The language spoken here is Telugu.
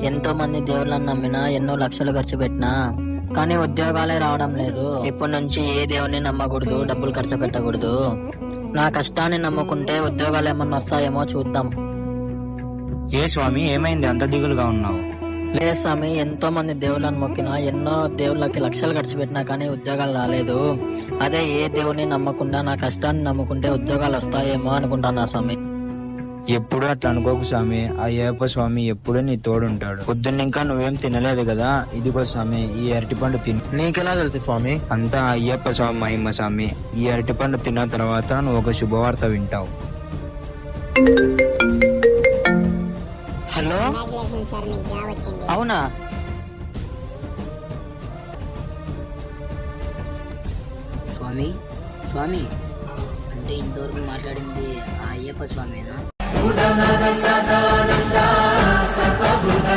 ఎంతో మంది దేవుళ్ళని నమ్మినా, ఎన్నో లక్షలు ఖర్చు పెట్టినా కానీ ఉద్యోగాలే రావడం లేదు. ఇప్పటి నుంచి ఏ దేవుని నమ్మకూడదు, డబ్బులు ఖర్చు పెట్టకూడదు. నా కష్టాన్ని నమ్ముకుంటే ఉద్యోగాలు ఏమన్నా వస్తాయేమో చూద్దాం. ఏ స్వామి, ఏమైంది అంత దిగులుగా ఉన్నావు? లేదు స్వామి, ఎంతో మంది దేవుళ్ళని మొక్కినా, ఎన్నో దేవుళ్ళకి లక్షలు ఖర్చు పెట్టినా కానీ ఉద్యోగాలు రాలేదు. అదే ఏ దేవుని నమ్మకుండా నా కష్టాన్ని నమ్ముకుంటే ఉద్యోగాలు వస్తాయేమో అనుకుంటున్నా స్వామి. ఎప్పుడు అట్లా అనుకోకు స్వామి, ఆ అయ్యప్ప స్వామి ఎప్పుడూ నీ తోడుంటాడు. పొద్దున్న ఇంకా నువ్వేం తినలేదు కదా, ఇదిగో స్వామి ఈ అరటిపండు తిను. నీకెలా తెలుసు స్వామి? అంతా అయ్యప్ప స్వామి మహిమ స్వామి. ఈ అరటిపండు తిన్న తర్వాత నువ్వు ఒక శుభవార్త వింటావు. హలో, అవునా? స్వామి స్వామి అంటే ఇంతవరకు మాట్లాడింది ఆ అయ్యప్ప స్వామినా?